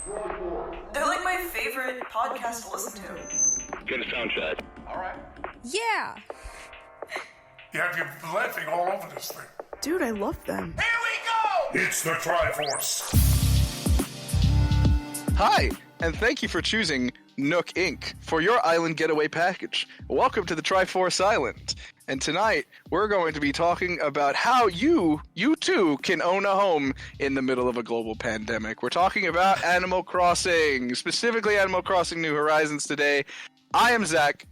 They're like my favorite podcast to listen to. Get a sound check. All right. Yeah! Yeah, you've been laughing all over this thing. Dude, I love them. Here we go! It's the Tryforce. Hi, and thank you for choosing Nook Inc. for your island getaway package. Welcome to the Tryforce Island. And tonight, we're going to be talking about how you too, can own a home in the middle of a global pandemic. We're talking about Animal Crossing, specifically Animal Crossing New Horizons today. I am Zach.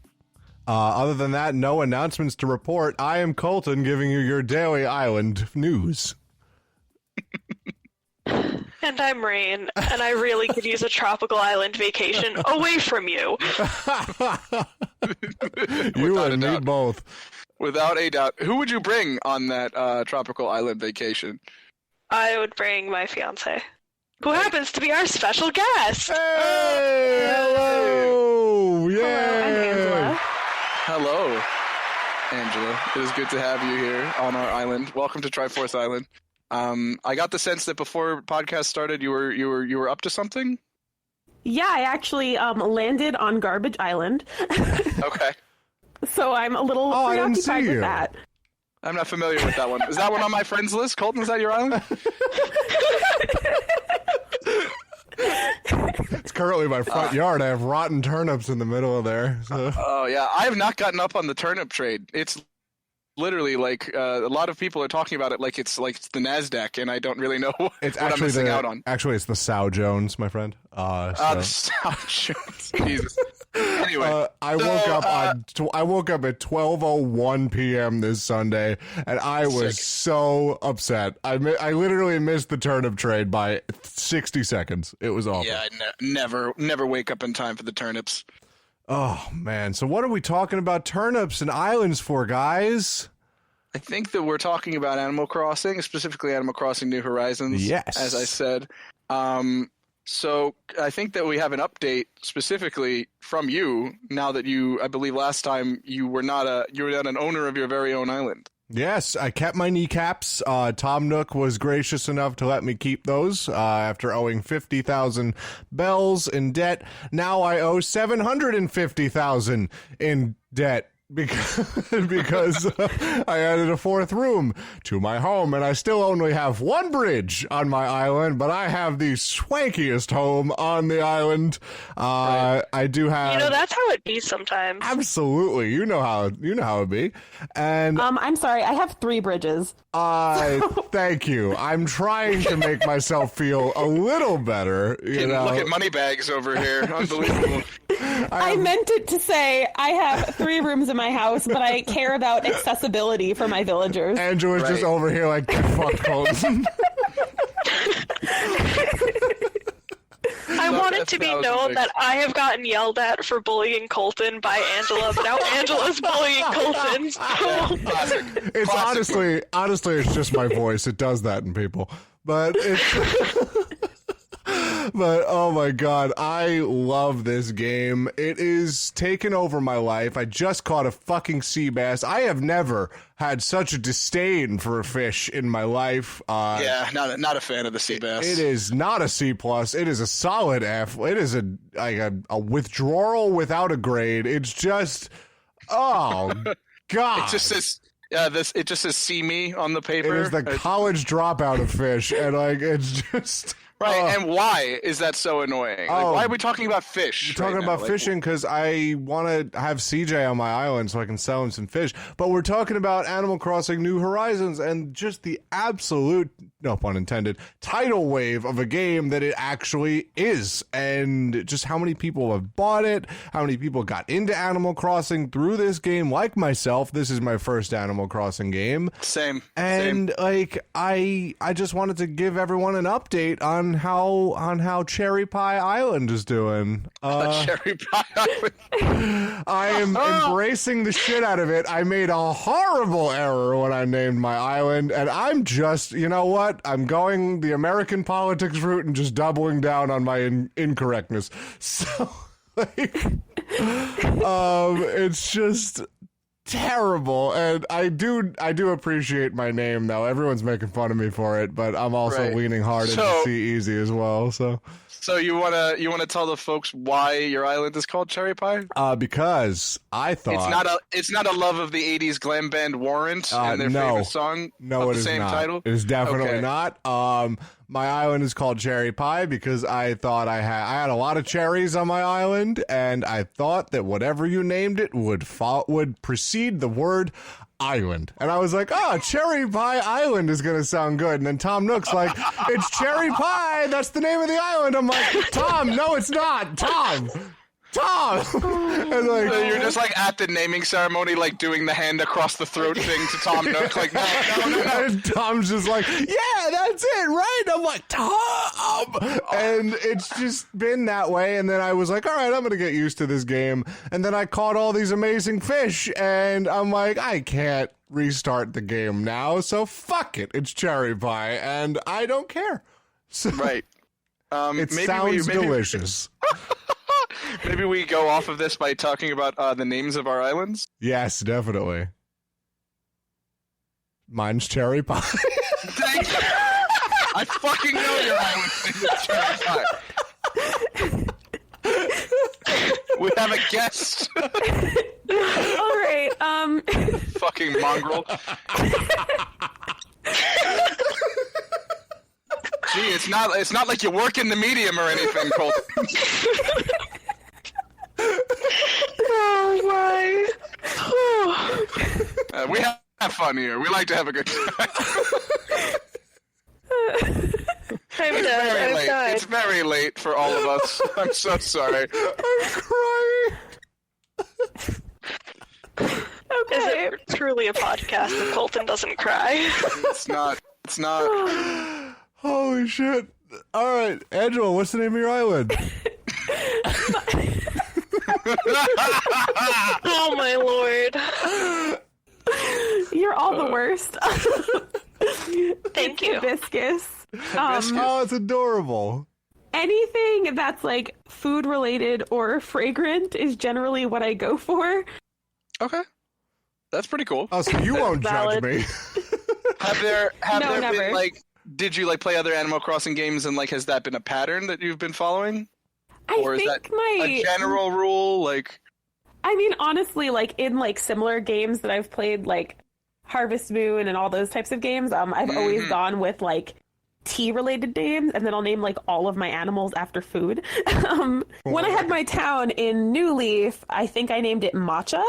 Other than that, no announcements to report. I am Colton, giving you your daily island news. And I'm Rain, and I really could use a tropical island vacation away from you. You and me both. Without a doubt. Who would you bring on that tropical island vacation? I would bring my fiance, who happens to be our special guest. Hey! Hello! Yay! Hello, I'm Angela. Hello, Angela. It is good to have you here on our island. Welcome to Tryforce Island. I got the sense that before podcast started, you were up to something. Yeah, I actually landed on Garbage Island. Okay. So I'm a little preoccupied with that. I'm not familiar with that one. Is that one on my friends list? Colton, is that your island? It's currently my front yard. I have rotten turnips in the middle of there. So. Oh, yeah. I have not gotten up on the turnip trade. It's literally like a lot of people are talking about it like it's the NASDAQ, and I don't really know what I'm missing out on. Actually, it's the Sow Jones, my friend. The Sow Jones. Jesus. Anyway, I woke up at 12:01 p.m. this Sunday, and I was so upset. I literally missed the turnip trade by 60 seconds. It was awful. Yeah, I never wake up in time for the turnips. Oh man! So what are we talking about turnips and islands for, guys? I think that we're talking about Animal Crossing, specifically Animal Crossing New Horizons. Yes, as I said. So I think that we have an update specifically from you now that I believe last time you were not an owner of your very own island. Yes, I kept my kneecaps. Tom Nook was gracious enough to let me keep those after owing 50,000 bells in debt. Now I owe 750,000 in debt. Because I added a fourth room to my home, and I still only have one bridge on my island, but I have the swankiest home on the island. Right. I do have. That's how it be sometimes. Absolutely, you know how it be. And I'm sorry, I have 3 bridges. Thank you. I'm trying to make myself feel a little better. Look at Moneybags over here. Unbelievable. I meant it to say I have 3 rooms in my house, but I care about accessibility for my villagers. Angela's just over here like, get fucked, Colton. I want it to be known that I have gotten yelled at for bullying Colton by Angela, but now Angela's bullying Colton. Classic. It's honestly, it's just my voice. It does that in people. But it's... But, oh my god, I love this game. It is taken over my life. I just caught a fucking sea bass. I have never had such a disdain for a fish in my life. Yeah, not a fan of the sea bass. It is not a C+. It is a solid F. It is a withdrawal without a grade. It's just, oh god. It just says... it just says "see me" on the paper. It is the college dropout of fish, and it's just... Right, and why is that so annoying? Why are we talking about fish? We're talking about fishing because I want to have CJ on my island so I can sell him some fish. But we're talking about Animal Crossing New Horizons and just the absolute, no pun intended, tidal wave of a game that it actually is. And just how many people have bought it, how many people got into Animal Crossing through this game, like myself. This is my first Animal Crossing game. Same. And I just wanted to give everyone an update on how Cherry Pie Island is doing. Cherry Pie Island. I am embracing the shit out of it. I made a horrible error when I named my island, and I'm just, you know what? I'm going the American politics route and just doubling down on my incorrectness. So, it's just terrible. And I do appreciate my name though. Everyone's making fun of me for it, but I'm also leaning hard into C Easy as well. So you wanna tell the folks why your island is called Cherry Pie? Because I thought it's not a love of the '80s glam band Warrant and their favorite song. No, of it the is same not. title. It is definitely Okay. not. My island is called Cherry Pie because I thought I had a lot of cherries on my island, and I thought that whatever you named it would precede the word island. And I was like, Cherry Pie Island is gonna sound good. And then Tom Nook's like, it's Cherry Pie, that's the name of the island. I'm like, Tom, no it's not. Tom. And like, So you're just like at the naming ceremony, like doing the hand across the throat thing to Tom Nook, like no. and Tom's just like, yeah, that's it, right? I'm like, Tom! And it's just been that way. And then I was like, all right, I'm going to get used to this game. And then I caught all these amazing fish. And I'm like, I can't restart the game now. So fuck it. It's Cherry Pie. And I don't care. So Right. it sounds delicious. Maybe we go off of this by talking about the names of our islands. Yes, definitely. Mine's Cherry Pie. Thank you. I fucking know your island's name is Cherry Pie. We have a guest. All right. Fucking mongrel. Gee, it's not like you work in the medium or anything, Colton. Oh my. We have fun here. We like to have a good time. I'm It's done. very I'm late. done. It's very late for all of us. I'm so sorry. I'm crying. Is Okay. it truly a podcast if Colton doesn't cry? It's not. Holy shit. All right, Angela, what's the name of your island? Oh my lord. You're all the worst. Thank you. Hibiscus. Oh, it's adorable. Anything that's like food related or fragrant is generally what I go for. Okay. That's pretty cool. Oh, so you won't Valid. judge me. Have there No, never. been like did you like play other Animal Crossing games and like has that been a pattern that you've been following? Or is that a general rule like I mean, honestly, like in like similar games that I've played, like Harvest Moon and all those types of games, I've always gone with like tea-related names, and then I'll name like all of my animals after food. When I had my town in New Leaf, I think I named it Matcha,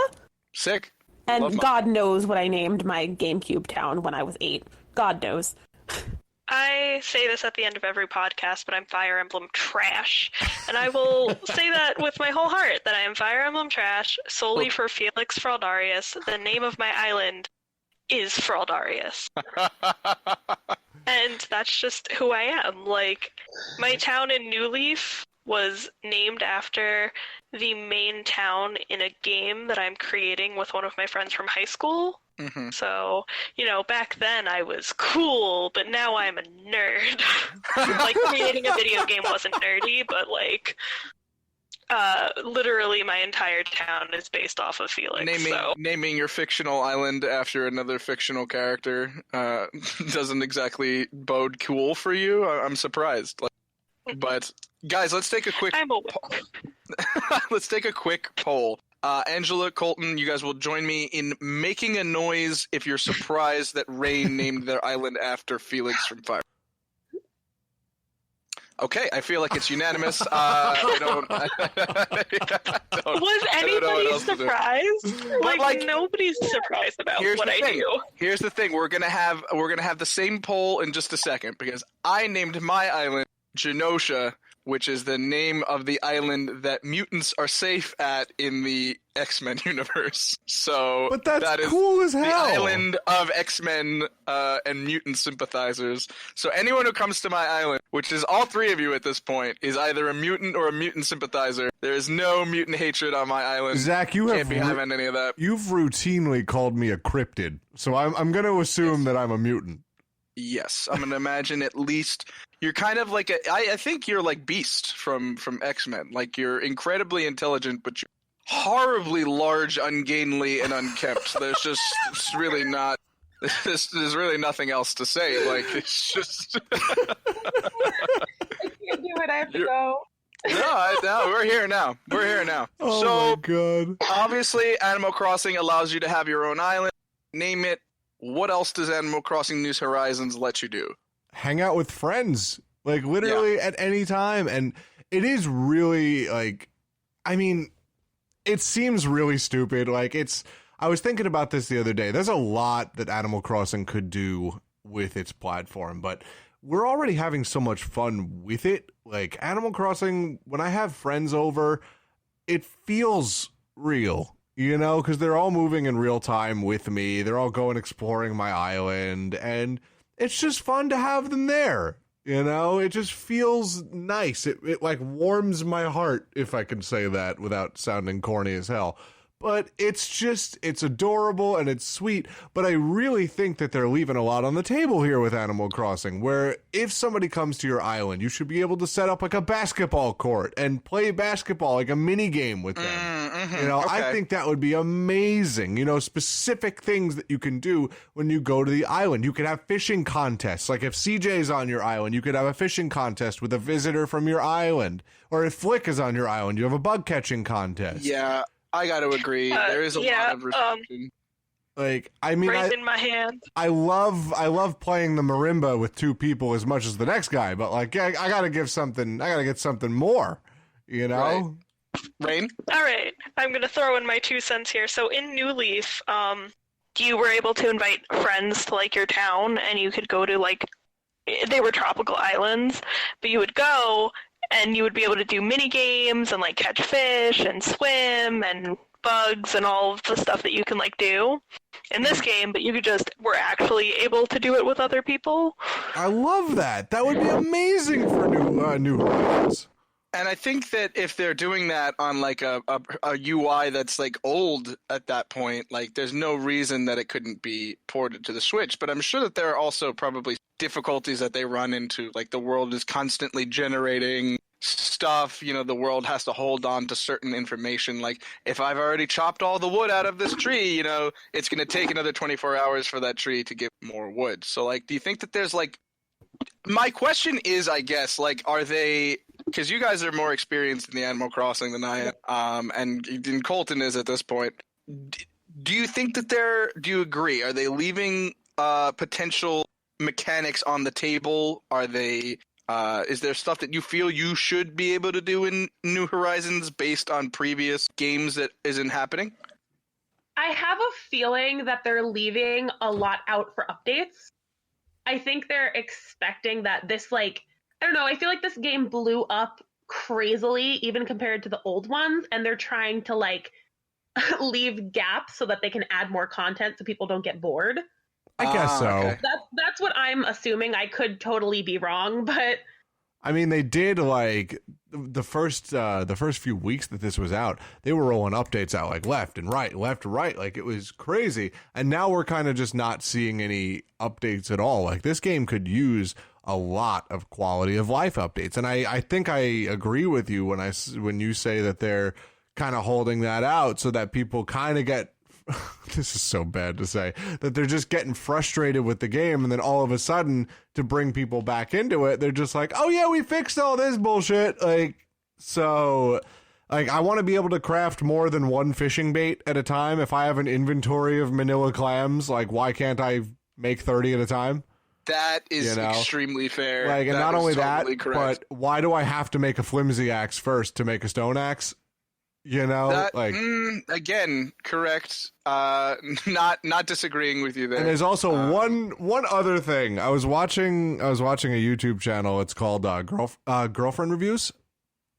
sick? Love and Matcha. God knows what I named my GameCube town when I was 8. God knows. I say this at the end of every podcast, but I'm Fire Emblem trash. And I will say that with my whole heart, that I am Fire Emblem trash solely for Felix Fraldarius. The name of my island is Fraldarius. And that's just who I am. Like, my town in New Leaf was named after the main town in a game that I'm creating with one of my friends from high school. Mm-hmm. So, you know, back then I was cool, but now I'm a nerd. Like, creating a video game wasn't nerdy, but, like, literally my entire town is based off of Felix. Naming your fictional island after another fictional character doesn't exactly bode cool for you. I'm surprised. But guys, let's take a quick I'm a let's take a quick poll. Angela, Colton, you guys will join me in making a noise if you're surprised that Rain named their island after Felix from Fire. Okay, I feel like it's unanimous. Was anybody surprised? Like, nobody's surprised about what I do. Here's the thing: we're gonna have the same poll in just a second because I named my island Genosha, which is the name of the island that mutants are safe at in the X-Men universe. So, But that's that is cool as the hell. island of X-Men and mutant sympathizers. So anyone who comes to my island, which is all three of you at this point, is either a mutant or a mutant sympathizer. There is no mutant hatred on my island. Zach, you Can't be having any of that. You've routinely called me a cryptid, so I'm going to assume that I'm a mutant. Yes, I'm gonna imagine at least you're kind of like I think you're like Beast from X-Men. Like you're incredibly intelligent, but you're horribly large, ungainly, and unkempt. There's just it's really not. There's really nothing else to say. Like it's just. I can't do it. I have to go. No, we're here now. We're here now. Oh So my god. obviously, Animal Crossing allows you to have your own island. Name it. What else does Animal Crossing New Horizons let you do? Hang out with friends, like literally at any time. And it is really like, I mean, it seems really stupid. Like I was thinking about this the other day. There's a lot that Animal Crossing could do with its platform, but we're already having so much fun with it. Like Animal Crossing, when I have friends over, it feels real, you know, because they're all moving in real time with me. They're all going exploring my island, and it's just fun to have them there. You know, it just feels nice. It like warms my heart, if I can say that without sounding corny as hell. But it's adorable and it's sweet. But I really think that they're leaving a lot on the table here with Animal Crossing, where if somebody comes to your island, you should be able to set up like a basketball court and play basketball, like a mini game with them. You know, I think that would be amazing. You know, specific things that you can do when you go to the island. You could have fishing contests. Like if CJ's on your island, you could have a fishing contest with a visitor from your island. Or if Flick is on your island, you have a bug catching contest. Yeah. I got to agree. There is a lot of restriction. Like, I mean, raising my hand. I love playing the marimba with two people as much as the next guy, but like, I gotta get something more, you know? Right. Rain? All right, I'm gonna throw in my 2 cents here. So in New Leaf, you were able to invite friends to like your town, and you could go to like, they were tropical islands, but you would go and you would be able to do mini games and like catch fish and swim and bugs and all of the stuff that you can like do in this game, but you were actually able to do it with other people. I love that. That would be amazing for New Horizons. And I think that if they're doing that on like a UI that's like old at that point, like there's no reason that it couldn't be ported to the Switch. But I'm sure that there are also probably difficulties that they run into. Like the world is constantly generating stuff, you know, the world has to hold on to certain information. Like if I've already chopped all the wood out of this tree, you know, it's going to take another 24 hours for that tree to give more wood. So like, do you think that there's like, my question is, I guess, like, are they, because you guys are more experienced in the Animal Crossing than I am, and Colton is at this point. Do you think that do you agree? Are they leaving potential mechanics on the table? Are they, is there stuff that you feel you should be able to do in New Horizons based on previous games that isn't happening? I have a feeling that they're leaving a lot out for updates. I think they're expecting that this, like, I don't know, I feel like this game blew up crazily, even compared to the old ones, and they're trying to, like, leave gaps so that they can add more content so people don't get bored. I guess so. Okay. That's what I'm assuming. I could totally be wrong, but I mean, they did like the first few weeks that this was out, they were rolling updates out like left and right, like it was crazy. And now we're kind of just not seeing any updates at all. Like this game could use a lot of quality of life updates, and I think I agree with you when you say that they're kind of holding that out so that people kind of get. This is so bad to say, that they're just getting frustrated with the game, and then all of a sudden to bring people back into it, they're just like, oh yeah, we fixed all this bullshit. Like, so like I want to be able to craft more than one fishing bait at a time. If I have an inventory of manila clams, like why can't I make 30 at a time? That is extremely fair. Like, and that not only totally that, correct. but why do I have to make a flimsy axe first to make a stone axe? You know, that, like again, correct. Not disagreeing with you there. And there's also one other thing. I was watching a YouTube channel. It's called Girlfriend Reviews,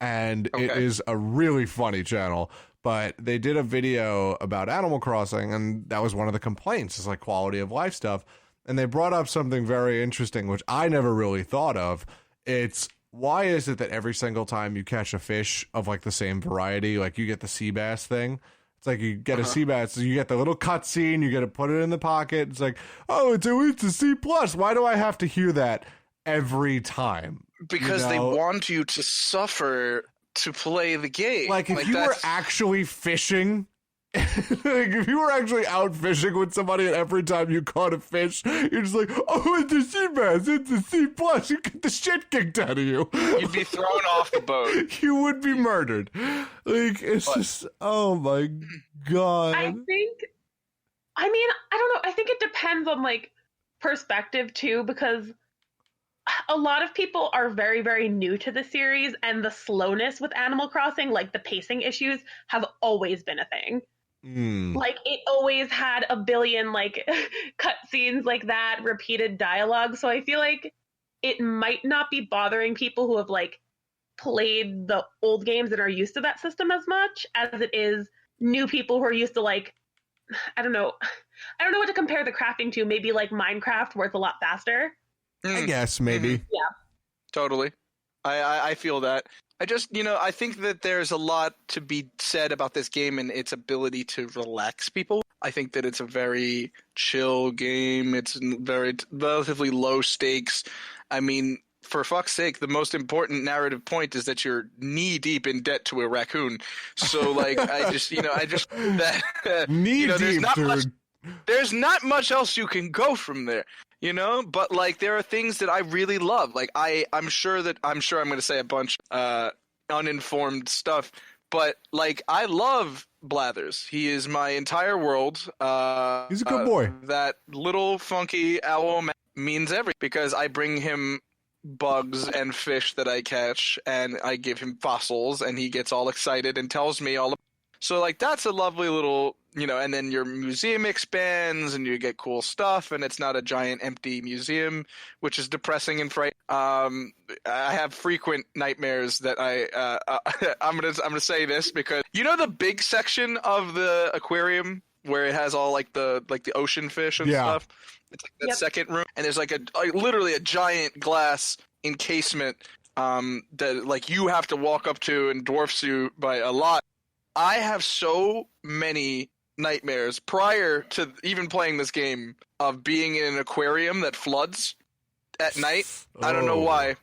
and it is a really funny channel. But they did a video about Animal Crossing, and that was one of the complaints. Is like quality of life stuff, and they brought up something very interesting, which I never really thought of. It's why is it that every single time you catch a fish of like the same variety, like you get the sea bass thing, it's like you get a sea bass, you get the little cutscene, you get to put it in the pocket. It's like, oh, it's a C+. Why do I have to hear that every time? Because they want you to suffer to play the game. Like, if you were actually fishing, like, if you were actually out fishing with somebody and every time you caught a fish, you're just like, oh, it's a sea bass, it's a C+, you get the shit kicked out of you. You'd be thrown off the boat. You would be murdered. Like, it's just, oh my God. I don't know. I think it depends on, like, perspective, too, because a lot of people are very, very new to the series, and the slowness with Animal Crossing, like the pacing issues, have always been a thing. Like, it always had a billion, like, cutscenes like that, repeated dialogue. So I feel like it might not be bothering people who have, like, played the old games and are used to that system as much as it is new people who are used to, like, I don't know what to compare the crafting to. Maybe, like, Minecraft, where it's a lot faster. I guess, maybe. Yeah. Totally. I feel that. I just, I think that there's a lot to be said about this game and its ability to relax people. I think that it's a very chill game. It's very relatively low stakes. I mean, for fuck's sake, the most important narrative point is that you're knee deep in debt to a raccoon. So, like, Knee deep, dude. There's not much else you can go from there. But like there are things that I really love. Like I'm sure I'm going to say a bunch uninformed stuff, but like I love Blathers. He is my entire world. He's a good boy. That little funky owl means everything because I bring him bugs and fish that I catch, and I give him fossils, and he gets all excited and tells me all. So like that's a lovely little. And then your museum expands and you get cool stuff and it's not a giant empty museum, which is depressing and frightening. I have frequent nightmares that I'm gonna say this because the big section of the aquarium where it has all like the ocean fish and stuff. It's like that second room, and there's like literally a giant glass encasement that like you have to walk up to and dwarfs you by a lot. I have so many nightmares prior to even playing this game of being in an aquarium that floods at night. I don't know why,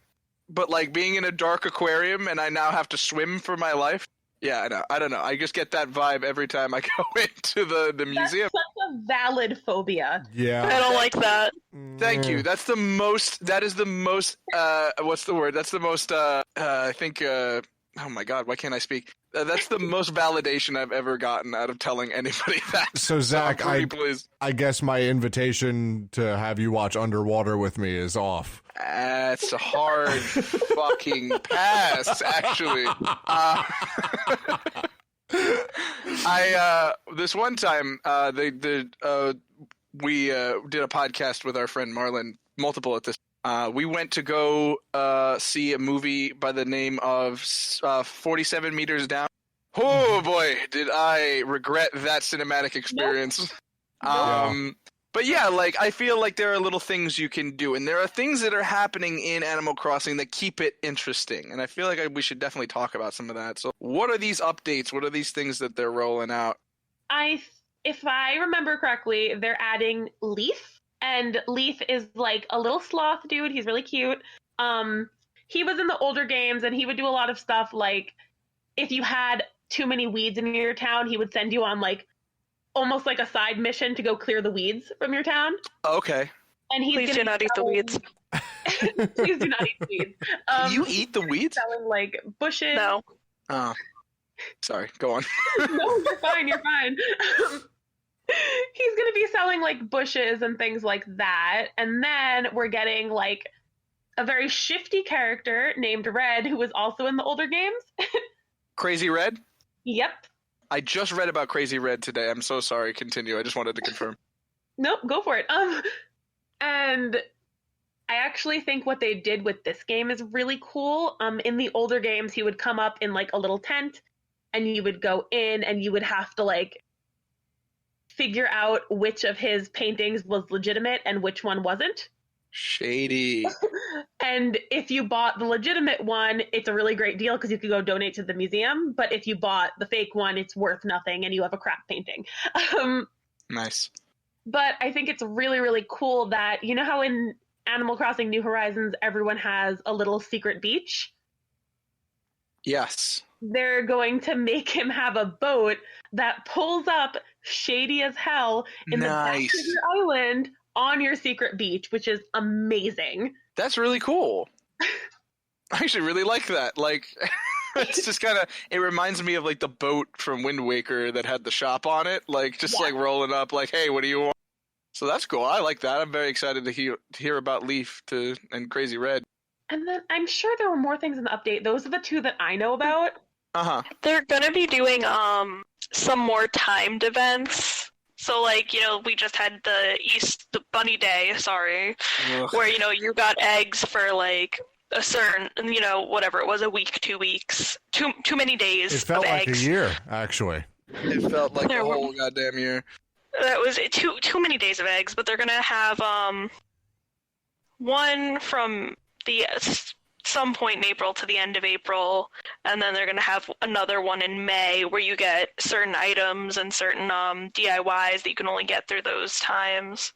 but like being in a dark aquarium and I now have to swim for my life. Yeah, I know. I don't know. I just get that vibe every time I go into the museum. That's such a valid phobia. Yeah. I don't like that. Thank you. That is the most, what's the word? That's the most, I think, oh my God, why can't I speak? That's the most validation I've ever gotten out of telling anybody that. So, Zach, please. I guess my invitation to have you watch Underwater with me is off. It's a hard fucking pass, actually. This one time, we did a podcast with our friend Marlon, multiple at this. We went to go see a movie by the name of 47 Meters Down. Oh boy, did I regret that cinematic experience. Nope. But yeah, like I feel like there are little things you can do, and there are things that are happening in Animal Crossing that keep it interesting. And I feel like we should definitely talk about some of that. So what are these updates? What are these things that they're rolling out? If I remember correctly, they're adding Leaf. And Leaf is like a little sloth dude. He's really cute. He was in the older games, and he would do a lot of stuff like if you had too many weeds in your town, he would send you on like almost like a side mission to go clear the weeds from your town. Okay. And Please do not eat the weeds. Please do not eat the weeds. You eat the weeds? Selling like bushes. No. Oh, sorry. Go on. No, you're fine. You're fine. He's going to be selling like bushes and things like that. And then we're getting like a very shifty character named Red, who was also in the older games. Crazy Red? Yep. I just read about Crazy Red today. I'm so sorry. Continue. I just wanted to confirm. Nope, go for it. And I actually think what they did with this game is really cool. In the older games, he would come up in like a little tent, and you would go in, and you would have to like figure out which of his paintings was legitimate and which one wasn't. Shady. And if you bought the legitimate one, it's a really great deal because you could go donate to the museum. But if you bought the fake one, it's worth nothing and you have a crap painting. Nice. But I think it's really, really cool that, you know how in Animal Crossing New Horizons, everyone has a little secret beach? Yes. They're going to make him have a boat that pulls up shady as hell in the back of Nice. your island on your secret beach, which is amazing. That's really cool. I actually really like that. Like, it's just kind of, it reminds me of like the boat from Wind Waker that had the shop on it, like just like rolling up, like, hey, what do you want? So that's cool. I like that. I'm very excited to hear about Leaf and Crazy Red. And then I'm sure there were more things in the update. Those are the two that I know about. Uh-huh. They're gonna be doing some more timed events. So like, we just had the Bunny Day, where you got eggs for like a certain, whatever it was, a week, 2 weeks, too many days. It felt of like eggs. a year, actually. It felt like the whole goddamn year. That was too many days of eggs, but they're gonna have one from some point in April to the end of April, and then they're gonna have another one in May where you get certain items and certain DIYs that you can only get through those times.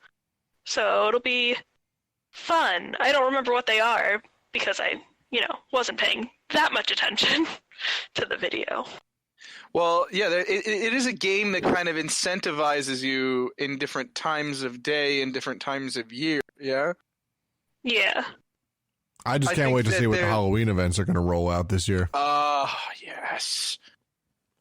So it'll be fun. I don't remember what they are because I, wasn't paying that much attention to the video. Well, yeah, it is a game that kind of incentivizes you in different times of day and different times of year, yeah? Yeah. I just can't wait to see what the Halloween events are going to roll out this year. Yes.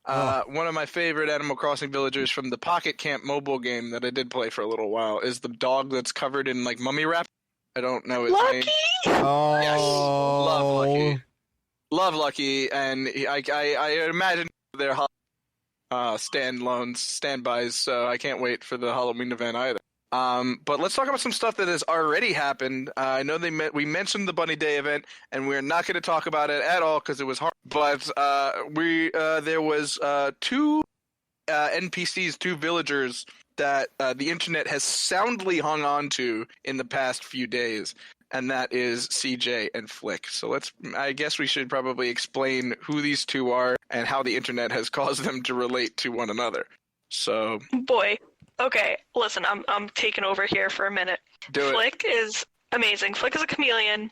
One of my favorite Animal Crossing villagers from the Pocket Camp mobile game that I did play for a little while is the dog that's covered in, like, mummy wrap. I don't know his name. Oh. Yes. Love Lucky. Love Lucky, and I imagine they're standbys, so I can't wait for the Halloween event either. But let's talk about some stuff that has already happened. I know we mentioned the Bunny Day event, and we're not going to talk about it at all because it was hard. But there was two NPCs, two villagers that the internet has soundly hung on to in the past few days, and that is CJ and Flick. So I guess we should probably explain who these two are and how the internet has caused them to relate to one another. So, boy. Okay, listen, I'm taking over here for a minute. Flick is amazing. Flick is a chameleon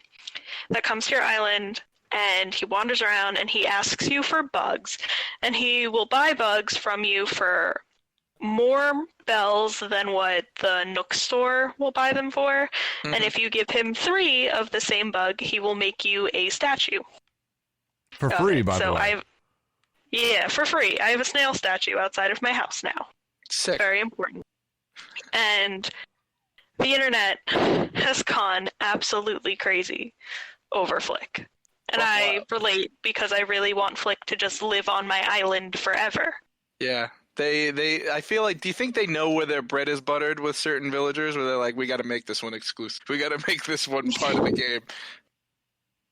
that comes to your island, and he wanders around, and he asks you for bugs. And he will buy bugs from you for more bells than what the Nook store will buy them for. Mm-hmm. And if you give him 3 of the same bug, he will make you a statue. For free, by the way. Yeah, for free. I have a snail statue outside of my house now. Sick. Very important. And the internet has gone absolutely crazy over Flick. And I relate because I really want Flick to just live on my island forever. Yeah. I feel like, do you think they know where their bread is buttered with certain villagers where they're like, we got to make this one exclusive. We got to make this one part of the game.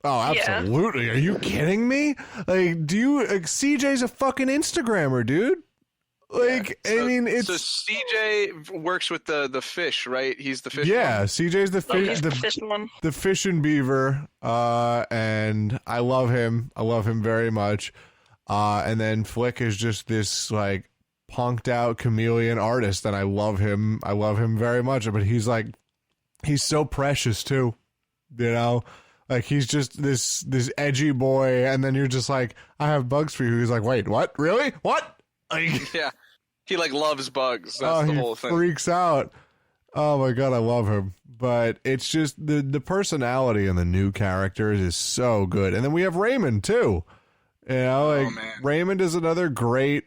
Oh, absolutely. Yeah. Are you kidding me? Like, CJ's a fucking Instagrammer, dude. Like, yeah. I mean, it's... So CJ works with the fish, right? He's the fish Yeah, one? CJ's the fish, the fish and beaver, and I love him. I love him very much. And then Flick is just this, like, punked out chameleon artist, and I love him. I love him very much, but he's so precious, too, you know? Like, he's just this edgy boy, and then you're just like, I have bugs for you. He's like, wait, what? Really? What? Like, yeah, he like loves bugs. That's the whole thing. He freaks out. Oh my god, I love him. But it's just the personality in the new characters is so good. And then we have Raymond too. You know, Raymond is another great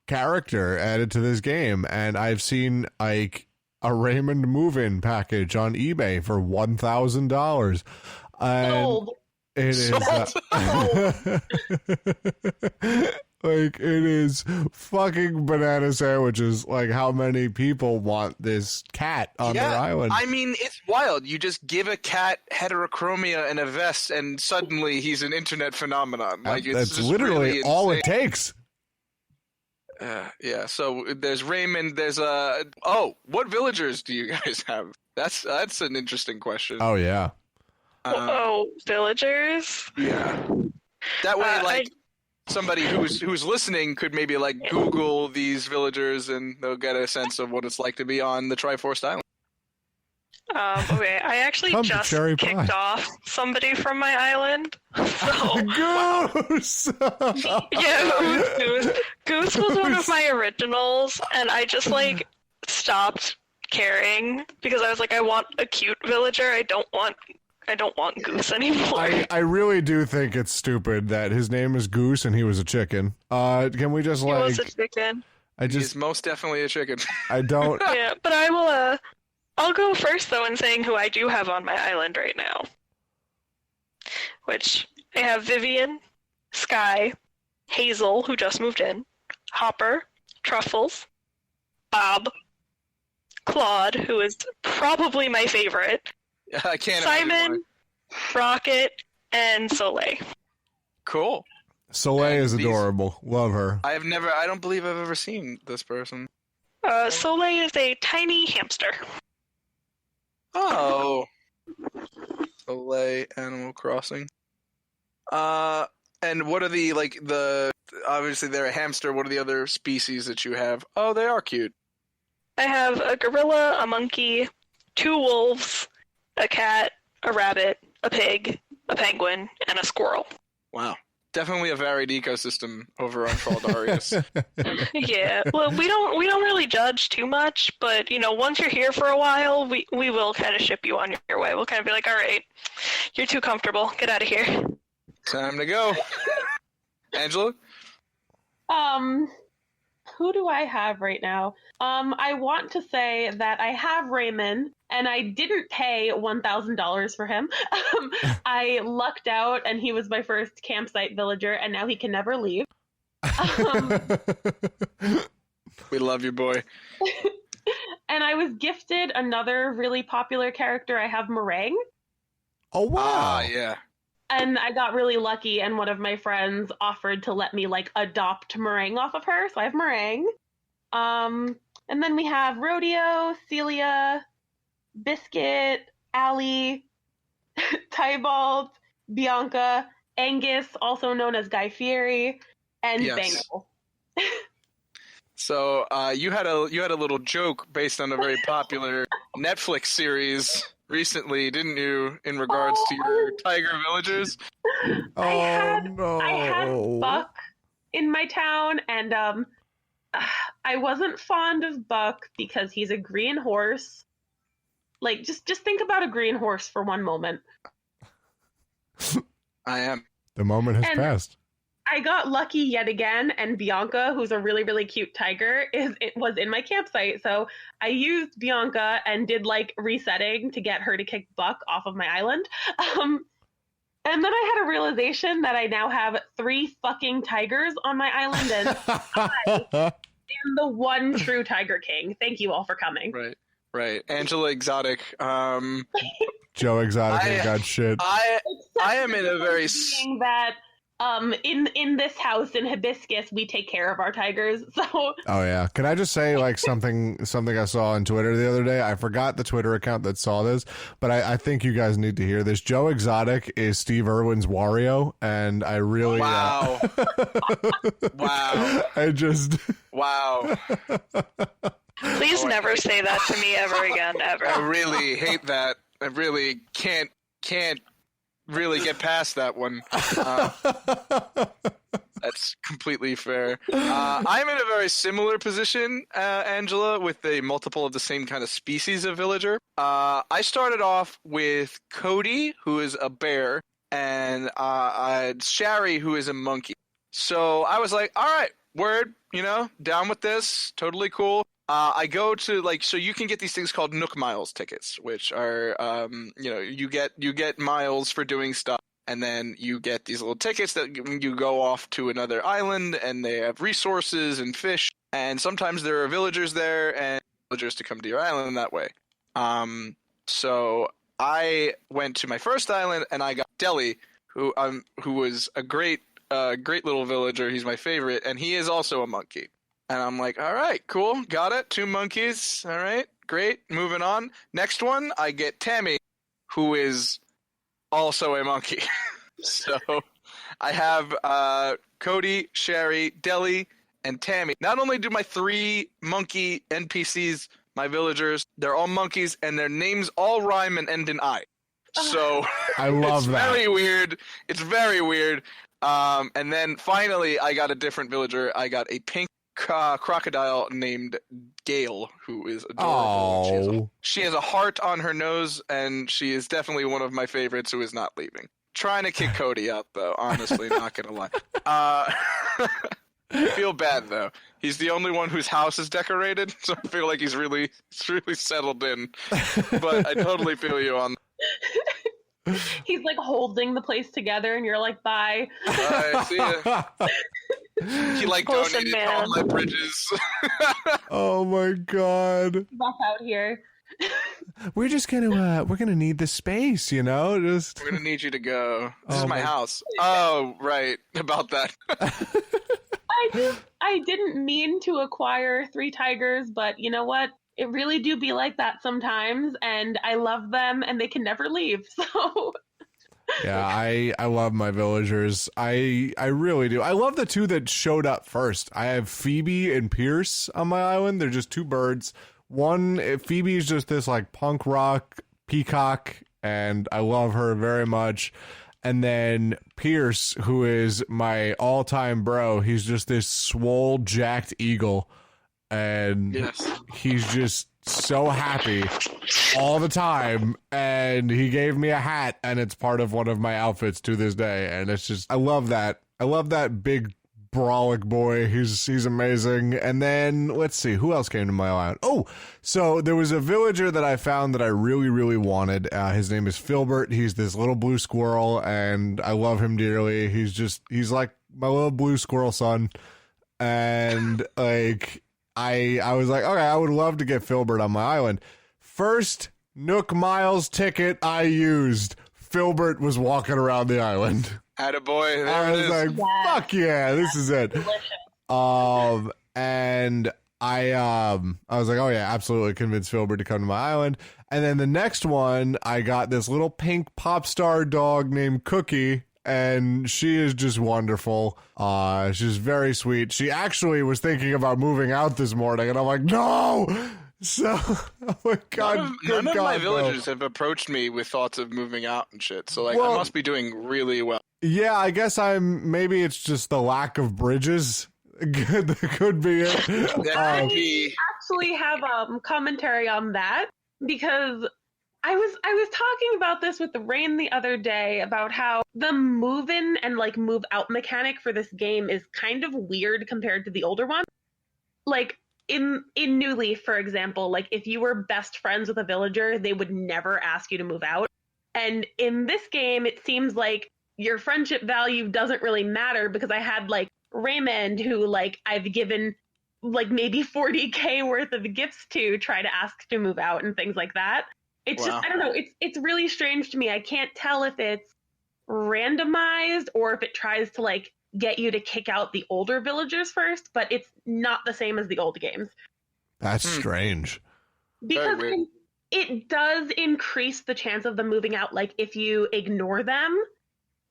character added to this game. And I've seen like a Raymond move-in package on eBay for $1,000. And it is like, it is fucking banana sandwiches. Like, how many people want this cat on their island? I mean, it's wild. You just give a cat heterochromia and a vest, and suddenly he's an internet phenomenon. Like, that's literally really all it takes. Yeah, so there's Raymond, there's what villagers do you guys have? That's an interesting question. Oh, yeah. Villagers? Yeah. That way, somebody who's listening could maybe like Google these villagers and they'll get a sense of what it's like to be on the Tryforce Island. Okay, I actually Come to just cherry kicked pie. off somebody from my island. So, Goose! yeah, Goose. Goose was one of my originals, and I just, like, stopped caring because I was like, I want a cute villager. I don't want Goose anymore. I really do think it's stupid that his name is Goose and he was a chicken. Can we just He like? was a chicken. He's most definitely a chicken. I don't. Yeah, but I will, I'll go first, though, in saying who I do have on my island right now. Which, I have Vivian, Sky, Hazel, who just moved in, Hopper, Truffles, Bob, Claude, who is probably my favorite, I can't imagine Simon, Rocket, and Soleil. Cool. Soleil And is these- adorable. Love her. I don't believe I've ever seen this person. Soleil is a tiny hamster. Oh. Soleil, Animal Crossing. And what are obviously they're a hamster, what are the other species that you have? Oh, they are cute. I have a gorilla, a monkey, 2 wolves, a cat, a rabbit, a pig, a penguin, and a squirrel. Wow. Definitely a varied ecosystem over on Fraldarius. Yeah, well, we don't really judge too much, but once you're here for a while, we will kind of ship you on your way. We'll kind of be like, all right, you're too comfortable, get out of here. Time to go. Angela? Who do I have right now? I want to say that I have Raymond, and I didn't pay $1,000 for him. I lucked out, and he was my first campsite villager, and now he can never leave. We love you, boy. And I was gifted another really popular character. I have Meringue. Oh wow! Ah, yeah. And I got really lucky, and one of my friends offered to let me adopt Meringue off of her, so I have Meringue. And then we have Rodeo, Celia, Biscuit, Allie, Tybalt, Bianca, Angus, also known as Guy Fieri, and Yes. Bangle. So you had a little joke based on a very popular Netflix series recently, didn't you? In regards to your tiger villagers. Oh no! I had Buck in my town, and I wasn't fond of Buck because he's a green horse. Just think about a green horse for one moment. I am. The moment has And- passed. I got lucky yet again, and Bianca, who's a really, really cute tiger, was in my campsite. So I used Bianca and did resetting to get her to kick Buck off of my island. And then I had a realization that I now have 3 fucking tigers on my island, and I'm the one true Tiger King. Thank you all for coming. Right. Angela Exotic. Joe Exotic ain't got shit. I am in a very Being that in this house in Hibiscus, we take care of our tigers. So Oh yeah. Can I just say something I saw on Twitter the other day? I forgot the Twitter account that saw this, but I think you guys need to hear this. Joe Exotic is Steve Irwin's Wario, and I really wow. Wow. I just Wow. Please never say that to me ever again, ever. I really hate that. I really can't really get past that one. That's completely fair. I'm in a very similar position, Angela, with a multiple of the same kind of species of villager. I started off with Cody, who is a bear, and Shari, who is a monkey. So I was like, all right, word, down with this, totally cool. I go to so you can get these things called Nook Miles tickets, which are you get miles for doing stuff, and then you get these little tickets that you go off to another island, and they have resources and fish, and sometimes there are villagers there and villagers to come to your island that way. So I went to my first island and I got Deli, who was a great little villager. He's my favorite, and he is also a monkey. And I'm like, all right, cool, got it. 2 monkeys, all right, great, moving on. Next one, I get Tammy, who is also a monkey. So I have Cody, Sherry, Deli, and Tammy. Not only do my 3 monkey NPCs my villagers, they're all monkeys, and their names all rhyme and end in I. So I love it's that. very weird. It's very weird. And then finally, I got a different villager. I got a pink crocodile named Gale, who is adorable. Oh. She has a heart on her nose, and she is definitely one of my favorites who is not leaving. Trying to kick Cody out, though. Honestly, not gonna lie. I feel bad though. He's the only one whose house is decorated, so I feel like he's really settled in. But I totally feel you on. He's like holding the place together, and you're like, bye. Bye, see ya. He like Wholesome donated man. all my bridges. Oh my god. Back out here. We're just gonna we're gonna need the space, you know? Just We're gonna need you to go. This Oh is my my- house. Oh, right. About that. I didn't mean to acquire 3 tigers, but you know what? It really do be like that sometimes, and I love them, and they can never leave. So Yeah, I love my villagers. I really do. I love the 2 that showed up first. I have Phoebe and Pierce on my island. They're just 2 birds. Phoebe is just this like punk rock peacock, and I love her very much. And then Pierce, who is my all-time bro, he's just this swole, jacked eagle, and Yes. he's just so happy all the time. And he gave me a hat, and it's part of one of my outfits to this day. And it's just, I love that. I love that big brolic boy. He's amazing. And then let's see who else came to my island. Oh, so there was a villager that I found that I really, really wanted. His name is Filbert. He's this little blue squirrel, and I love him dearly. He's like my little blue squirrel son. And like I was like, okay, I would love to get Filbert on my island. First Nook Miles ticket I used, Filbert was walking around the island. Attaboy. There I it was is. like, fuck yeah, this is it. And I was like, oh yeah, absolutely convince Filbert to come to my island. And then the next one, I got this little pink pop star dog named Cookie, and she is just wonderful. She's very sweet. She actually was thinking about moving out this morning, and I'm like, no. So, oh my god, None of my no. villagers have approached me with thoughts of moving out and shit. So like, Well- I must be doing really well. Yeah, I guess maybe it's just the lack of bridges. That could be it. That could be. actually have commentary on that, because I was talking about this with the Rain the other day about how the move in and like move out mechanic for this game is kind of weird compared to the older one. Like in New Leaf, for example, like if you were best friends with a villager, they would never ask you to move out. And in this game, it seems like your friendship value doesn't really matter, because I had like Raymond, who like I've given like maybe 40K worth of gifts to try to ask to move out and things like that. It's Wow. just, I don't know, it's really strange to me. I can't tell if it's randomized or if it tries to like get you to kick out the older villagers first, but it's not the same as the old games. That's strange. Because Very weird. it does increase the chance of them moving out, like if you ignore them,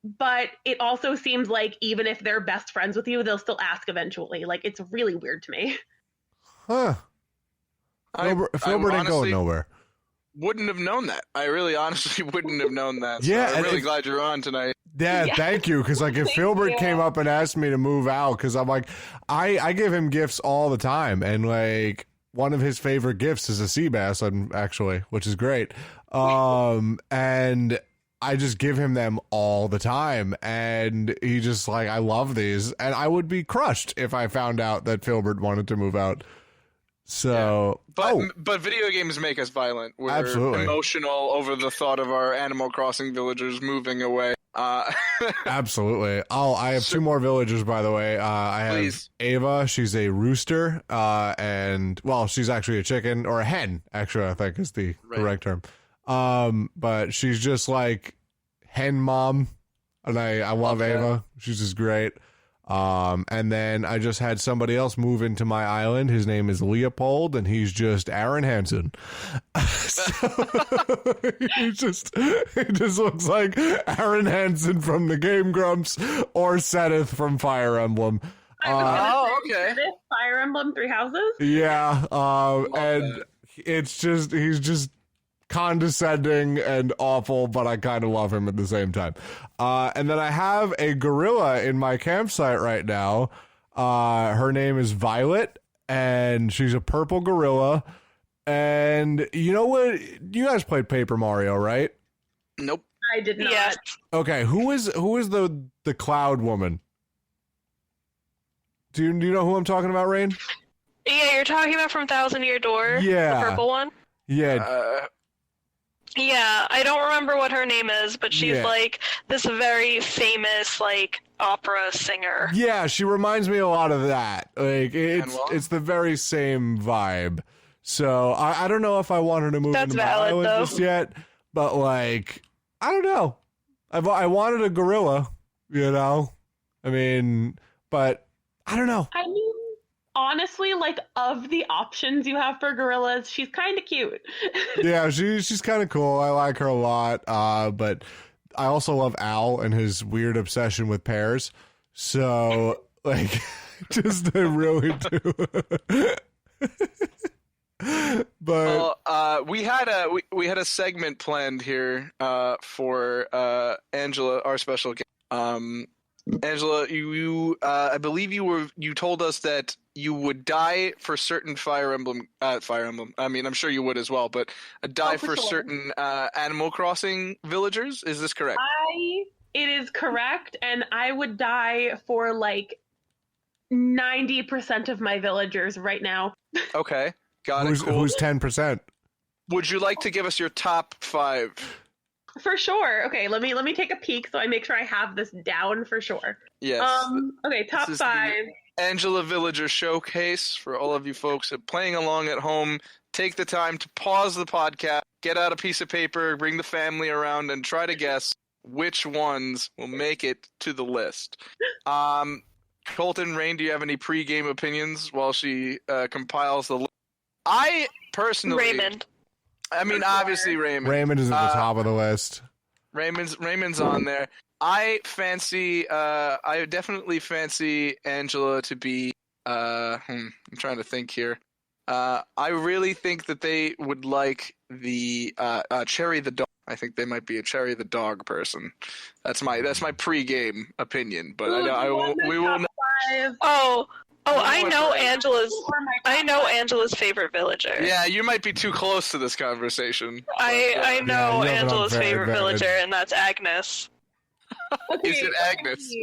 but it also seems like even if they're best friends with you, they'll still ask eventually. Like, it's really weird to me. Huh. Filbert ain't going honestly nowhere. wouldn't have known that. I really honestly wouldn't have known that. So Yeah, I'm and really if- glad you're on tonight. Yeah, Yeah. thank you. Because like, if Thank Filbert you. came up and asked me to move out, because I'm like, I give him gifts all the time, and like one of his favorite gifts is a sea bass, actually, which is great. And I just give him them all the time, and he just like, I love these, and I would be crushed if I found out that Filbert wanted to move out. So, But video games make us violent. We're Absolutely. emotional over the thought of our Animal Crossing villagers moving away. absolutely. I have 2 more villagers, by the way. I have Please. Ava. She's a rooster, and well, she's actually a chicken or a hen. Actually, I think is the Right. correct term. But she's just like hen mom, and I love Okay. Ava. She's just great. And then I just had somebody else move into my island. His name is Leopold, and he's just Aaron Hansen. So, he just looks like Aaron Hansen from the Game Grumps or Seth from Fire Emblem. I was gonna Oh, say, okay. this Fire Emblem Three Houses? Yeah, and that. it's just he's just condescending and awful, but I kind of love him at the same time. And then I have a gorilla in my campsite right now. Her name is Violet, and she's a purple gorilla. And you know what? You guys played Paper Mario, right? Nope. I did not. Yes. Okay, who is the cloud woman? Do you know who I'm talking about, Rain? Yeah, you're talking about from Thousand Year Door? Yeah. The purple one? Yeah. Yeah, I don't remember what her name is, but she's Yeah. like this very famous like opera singer. Yeah, she reminds me a lot of that. Like Manuel? it's the very same vibe. So I don't know if I want her to move That's into my valid, island though. just yet, but like I don't know. I wanted a gorilla, you know. I mean, but I don't know. I mean, honestly, like, of the options you have for gorillas, she's kind of cute. Yeah, she's kind of cool. I like her a lot. But I also love Al and his weird obsession with pears. So like, just I really do. But Well, we had a segment planned here for Angela, our special guest. Angela, you I believe you told us that you would die for certain Fire Emblem. I mean, I'm sure you would as well, but die for for sure. certain Animal Crossing villagers. Is this correct? It is correct, and I would die for like 90% of my villagers right now. Okay, got it. Cool. who's 10%? Would you like to give us your top 5? For sure. Okay, let me take a peek so I make sure I have this down for sure. Yes. Okay, top This is the 5. Angela Villager Showcase for all of you folks playing along at home. Take the time to pause the podcast, get out a piece of paper, bring the family around, and try to guess which ones will make it to the list. Colton, Rain, do you have any pre-game opinions while she compiles the list? I personally, Raymond. I mean, obviously Raymond. Raymond is at the top of the list. Raymond's on there. I definitely fancy Angela to be. I'm trying to think here. I really think that they would like the Cherry the dog. I think they might be a Cherry the dog person. That's my pre-game opinion. But we will. I know Angela's favorite villager. Yeah, you might be too close to this conversation. I know you have an Angela's unfair favorite advantage. villager, and that's Agnes. Okay, Is it Agnes?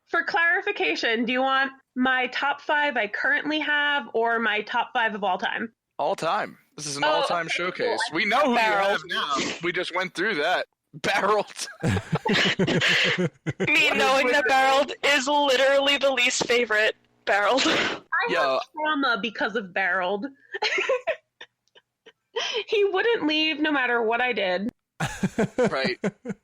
For clarification, do you want my top 5 I currently have or my top 5 of all time? All time. This is an all-time okay, showcase. cool. We know who you have Barreled. now. We just went through that. Barreled. Me knowing that Barreled is literally the least favorite Barreled. I Yo. have trauma because of Barreled. He wouldn't leave no matter what I did. Right.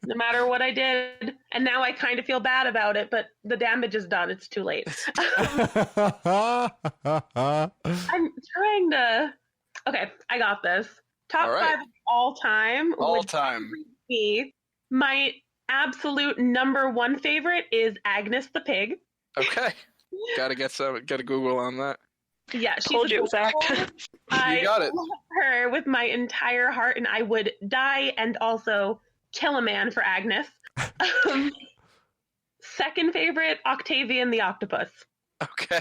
No matter what I did. And now I kind of feel bad about it, but the damage is done. It's too late. I'm trying to... Okay, I got this. Top All right. 5 of all time. All would time. be my absolute number 1 favorite is Agnes the pig. Okay. Gotta Google on that. Yeah, she's Told you, Zach. adorable. I got it. love her with my entire heart, and I would die and also kill a man for Agnes. Second favorite, Octavian the octopus. Okay.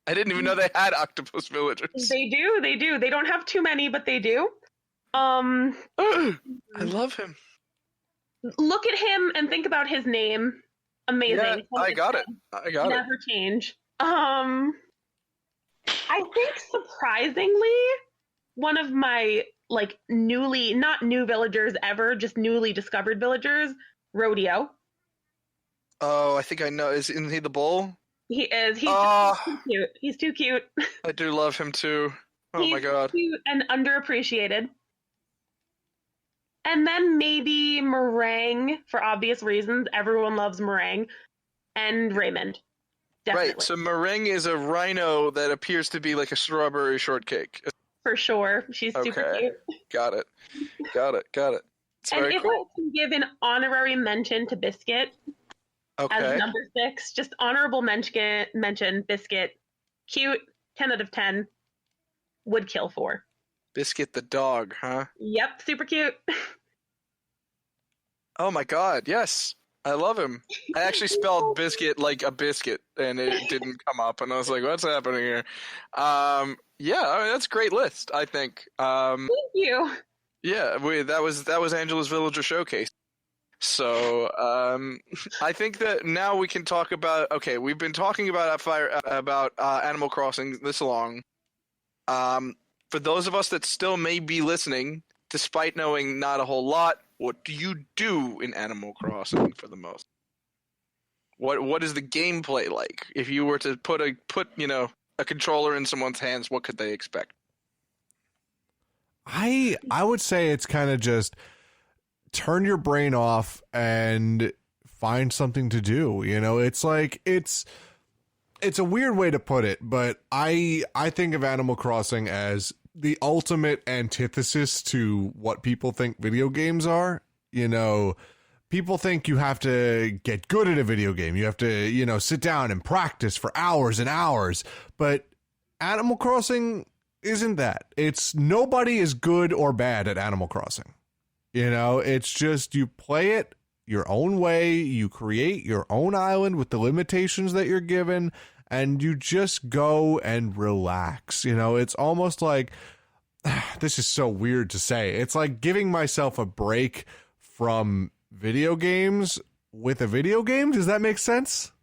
I didn't even know they had octopus villagers. They do. They don't have too many, but they do. I love him. Look at him and think about his name. Amazing. Yeah, I got it. Never change. I think surprisingly, one of my not new villagers ever, just newly discovered villagers, Rodeo. Oh, I think I know. Isn't he the bull? He is. He's too cute. He's too cute. I do love him too. Oh He's my god. cute and underappreciated. And then maybe Meringue, for obvious reasons. Everyone loves Meringue. And Raymond. Definitely. Right, so meringue is a rhino that appears to be like a strawberry shortcake. For sure. She's super Okay. cute. Got it. It's And very if cool. I can give an honorary mention to Biscuit as Okay. number 6, just honorable mention, Biscuit. Cute, 10 out of 10. Would kill for. Biscuit the dog, huh? Yep, super cute. Oh my god, yes. I love him. I actually spelled biscuit like a biscuit, and it didn't come up, and I was like, what's happening here? Yeah, I mean, that's a great list, I think. Thank you. Yeah, that was Angela's Villager Showcase. So, I think that now we can talk about, okay, we've been talking about Animal Crossing this long. For those of us that still may be listening, despite knowing not a whole lot, what do you do in Animal Crossing for the most? What is the gameplay like? If you were to put a controller in someone's hands, what could they expect? I would say it's kind of just turn your brain off and find something to do. It's like it's a weird way to put it, but I think of Animal Crossing as the ultimate antithesis to what people think video games are. People think you have to get good at a video game. You have to, sit down and practice for hours and hours. But Animal Crossing isn't that. It's nobody is good or bad at Animal Crossing. It's just you play it your own way. You create your own island with the limitations that you're given, and you just go and relax. It's almost like, this is so weird to say. It's like giving myself a break from video games with a video game. Does that make sense?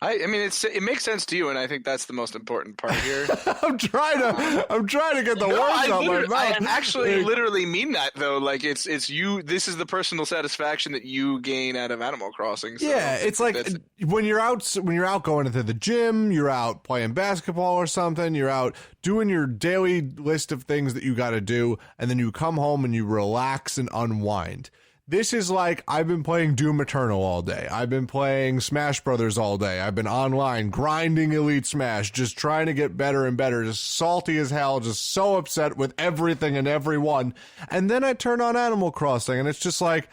I mean, it makes sense to you, and I think that's the most important part here. I'm trying to get the words out my mouth. I actually literally mean that, though. Like, it's you. This is the personal satisfaction that you gain out of Animal Crossing. So yeah, it's like when you're out going into the gym, you're out playing basketball or something. You're out doing your daily list of things that you got to do, and then you come home and you relax and unwind. This is like, I've been playing Doom Eternal all day. I've been playing Smash Brothers all day. I've been online grinding Elite Smash, just trying to get better and better, just salty as hell, just so upset with everything and everyone. And then I turn on Animal Crossing, and it's just like,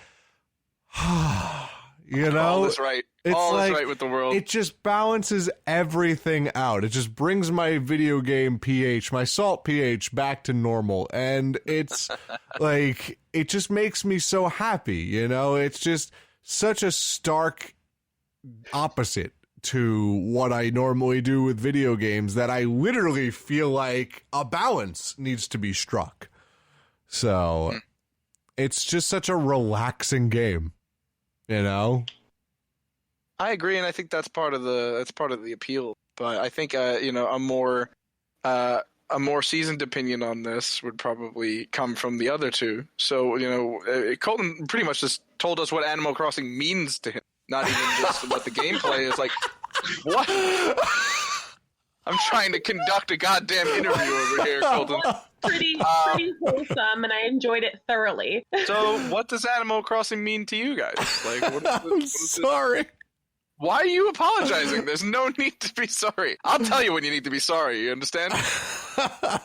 all is right. All is right with the world. It just balances everything out. It just brings my video game pH, my salt pH back to normal. And it's like, it just makes me so happy. It's just such a stark opposite to what I normally do with video games that I literally feel like a balance needs to be struck. So it's just such a relaxing game, I agree, and I think that's part of the appeal. But I think a more seasoned opinion on this would probably come from the other two. So Colton pretty much just told us what Animal Crossing means to him, not even just what the gameplay is like. What? I'm trying to conduct a goddamn interview over here, Colton. Pretty wholesome, and I enjoyed it thoroughly. So, what does Animal Crossing mean to you guys? Like, I'm sorry. Why are you apologizing? There's no need to be sorry. I'll tell you when you need to be sorry. You understand? I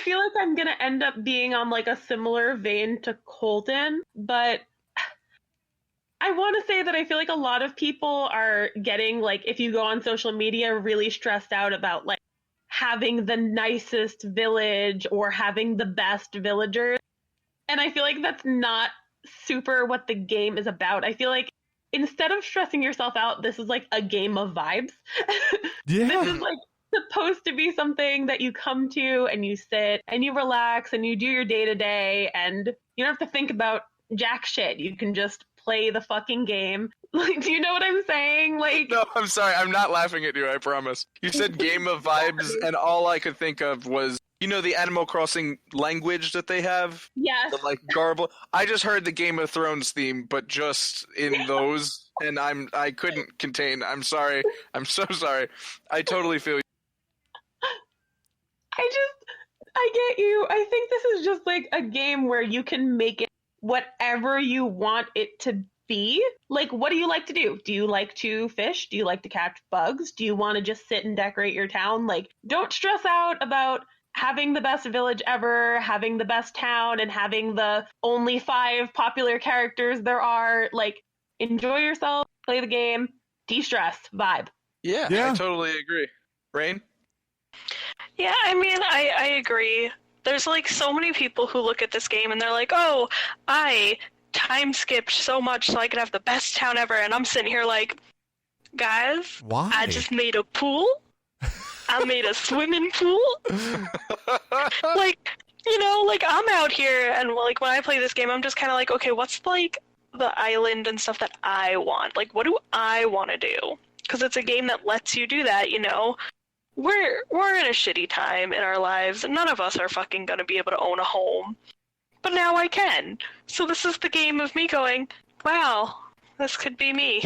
feel like I'm gonna end up being on like a similar vein to Colton, but I want to say that I feel like a lot of people are getting, like, if you go on social media, really stressed out about like having the nicest village or having the best villagers. And I feel like that's not super what the game is about. I feel like instead of stressing yourself out, this is like a game of vibes. Yeah. This is like supposed to be something that you come to and you sit and you relax and you do your day to day, and you don't have to think about jack shit. You can just play the fucking game. Like, do you know what I'm saying? Like, no, I'm sorry. I'm not laughing at you. I promise. You said game of vibes, and all I could think of was, the Animal Crossing language that they have? Yes. The, like, garble. I just heard the Game of Thrones theme, but just in those, and I couldn't contain. I'm sorry. I'm so sorry. I totally feel you. I get you. I think this is just like a game where you can make it whatever you want it to be. Like, what do you like to do? Do you like to fish? Do you like to catch bugs? Do you want to just sit and decorate your town? Like, don't stress out about having the best village ever, having the best town, and having the only 5 popular characters there are. Like, enjoy yourself, play the game, de-stress, vibe. Yeah, I totally agree. Rain? Yeah, I mean, I agree. There's like so many people who look at this game and they're like, oh, I time skipped so much so I could have the best town ever. And I'm sitting here like, guys, Why? I just made a pool. I made a swimming pool. Like, you know, like I'm out here and like when I play this game, I'm just kind of like, okay, what's like the island and stuff that I want? Like, what do I want to do? Because it's a game that lets you do that, you know? We're in a shitty time in our lives, and none of us are fucking gonna be able to own a home. But now I can. So this is the game of me going, wow, this could be me.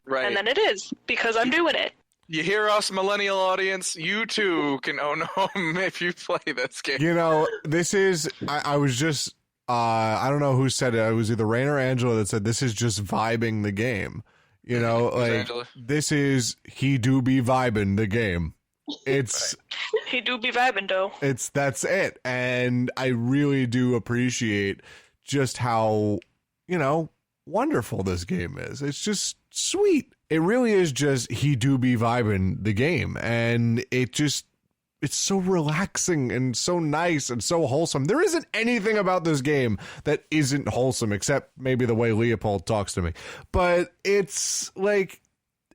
Right. And then it is, because I'm doing it. You hear us, millennial audience? You too can own a home if you play this game. You know, this is. I was just. I don't know who said it. It was either Rain or Angela that said this is just vibing the game. You know, like Angela. this is he do be vibing the game. It's He do be vibing, though. that's it, and I really do appreciate just how wonderful this game is. It's just sweet. It really is just he do be vibing the game, and it's so relaxing and so nice and so wholesome. There isn't anything about this game that isn't wholesome, except maybe the way Leopold talks to me. But it's like,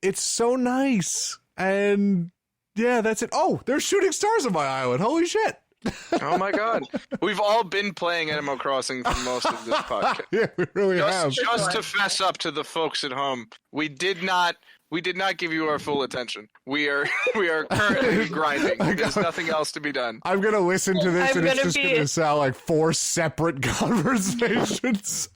it's so nice. And yeah, that's it. Oh, there's shooting stars on my island. Holy shit. Oh my god. We've all been playing Animal Crossing for most of this podcast. Yeah, we really have. Just to fess up to the folks at home, we did not give you our full attention. We are currently grinding. There's nothing else to be done. I'm going to listen to this I'm and it's gonna just be- going to sound like 4 separate conversations.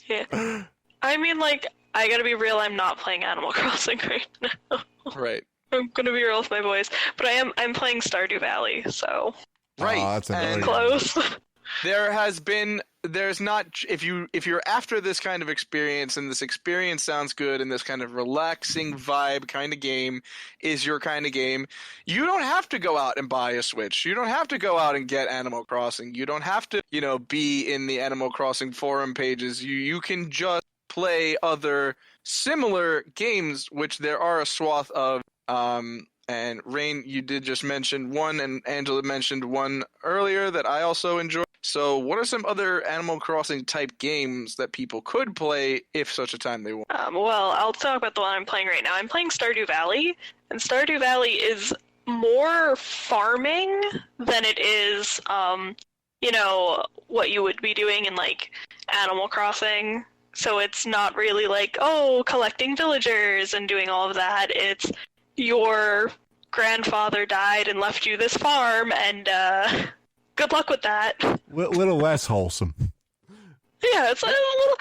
Yeah. I mean, like, I gotta be real, I'm not playing Animal Crossing right now. Right. I'm gonna be real with my voice. But I'm playing Stardew Valley, so Right. that's and annoying. close. there's not, if you're after this kind of experience and this experience sounds good and this kind of relaxing vibe kind of game is your kind of game, you don't have to go out and buy a Switch. You don't have to go out and get Animal Crossing. You don't have to, be in the Animal Crossing forum pages. You can just play other similar games, which there are a swath of. And Rain, you did just mention one, and Angela mentioned one earlier that I also enjoy. So what are some other Animal Crossing type games that people could play if such a time they want? Well, I'll talk about the one I'm playing right now. I'm playing Stardew Valley, and Stardew Valley is more farming than it is, what you would be doing in, like, Animal Crossing. So it's not really like, oh, collecting villagers and doing all of that. It's your grandfather died and left you this farm, and good luck with that. Little less wholesome. Yeah, it's a little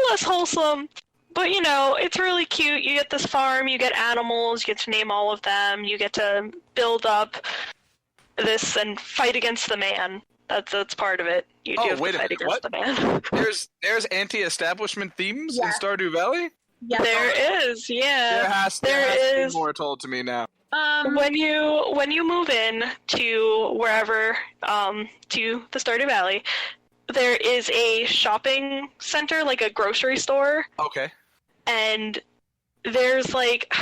less wholesome, but it's really cute. You get this farm, you get animals, you get to name all of them, you get to build up this and fight against the man. That's part of it. You do have to fight against the man. There's anti-establishment themes in Stardew Valley? Yeah. There is, yeah. There has to be more told to me now. When you move in to wherever, to the Stardew Valley, there is a shopping center, like a grocery store, Okay. and there's like,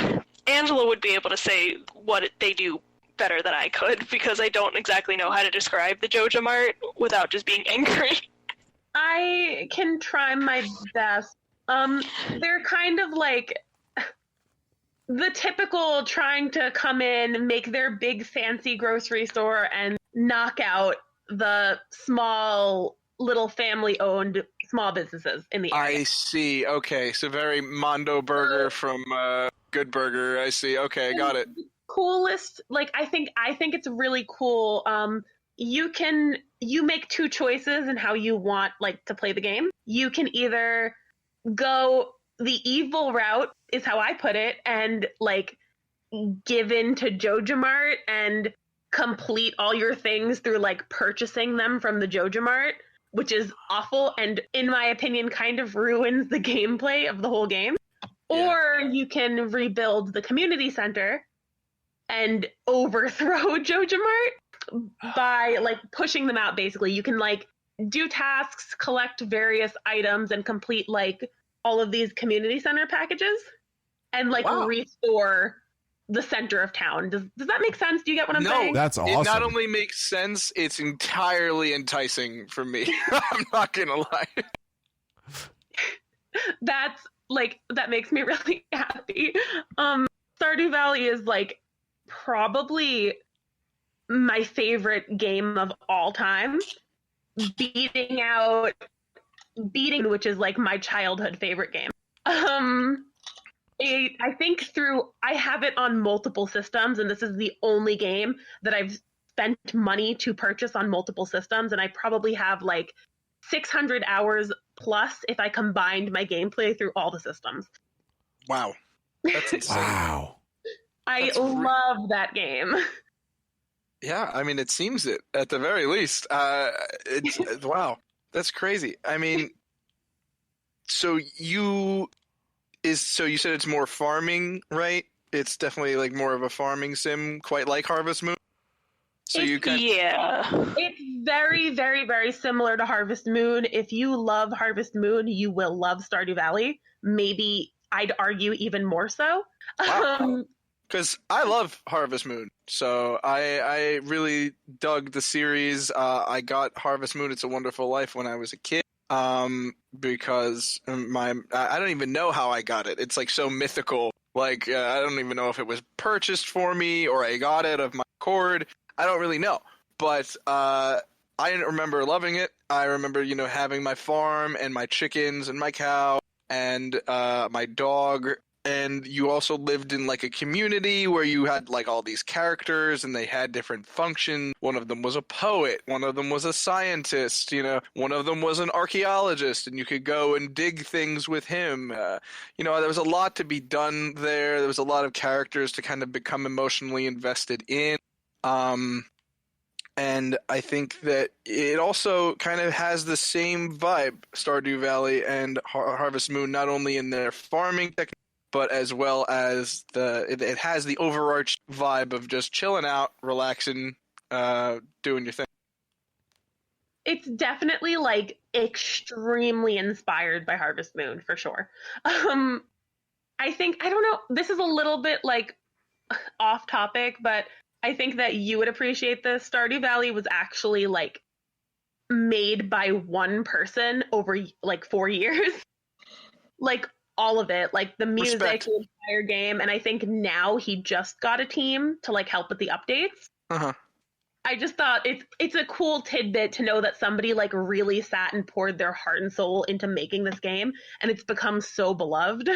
Angela would be able to say what they do better than I could, because I don't exactly know how to describe the Joja Mart without just being angry. I can try my best. They're kind of like the typical trying to come in, make their big fancy grocery store and knock out the small little family-owned small businesses in the area. I see. Okay, so very Mondo Burger from Good Burger. I see. Okay, got it. Coolest, like I think it's really cool. You make 2 choices in how you want like to play the game. You can either go the evil route, is how I put it, and like give in to Joja Mart and complete all your things through like purchasing them from the Joja Mart, which is awful and in my opinion kind of ruins the gameplay of the whole game. Yeah. Or you can rebuild the community center and overthrow Joja Mart by like pushing them out. Basically, you can like do tasks, collect various items, and complete like all of these community center packages, and like Wow. restore the center of town. Does that make sense? Do you get what I'm No, saying? That's awesome. It not only makes sense, it's entirely enticing for me. I'm not gonna lie. That's like, that makes me really happy. Stardew Valley is like probably my favorite game of all time, beating, which is like my childhood favorite game. I think I have it on multiple systems, and this is the only game that I've spent money to purchase on multiple systems, and I probably have like 600 hours plus if I combined my gameplay through all the systems. Wow. That's insane. Wow. I love that game. Yeah, I mean, it seems it at the very least. It's wow, that's crazy. I mean, so you said it's more farming, right? It's definitely like more of a farming sim, quite like Harvest Moon. So you can Yeah. It's very, very, very similar to Harvest Moon. If you love Harvest Moon, you will love Stardew Valley. Maybe I'd argue even more so. Wow. Because I love Harvest Moon, so I really dug the series. I got Harvest Moon: It's a Wonderful Life when I was a kid. Because I don't even know how I got it. It's like so mythical. Like I don't even know if it was purchased for me or I got it of my accord. I don't really know, but I remember loving it. I remember having my farm and my chickens and my cow and my dog. And you also lived in like a community where you had like all these characters and they had different functions. One of them was a poet. One of them was a scientist. One of them was an archaeologist, and you could go and dig things with him. There was a lot to be done there. There was a lot of characters to kind of become emotionally invested in. And I think that it also kind of has the same vibe, Stardew Valley and Harvest Moon, not only in their farming technique, but as well as it has the overarching vibe of just chilling out, relaxing, doing your thing. It's definitely like extremely inspired by Harvest Moon for sure. I don't know, this is a little bit like off topic, but I think that you would appreciate this. Stardew Valley was actually like made by one person over like 4 years. Like all of it, like the music, Respect. the entire game, and I think now he just got a team to like help with the updates. Uh-huh. I just thought it's a cool tidbit to know that somebody like really sat and poured their heart and soul into making this game, and it's become so beloved.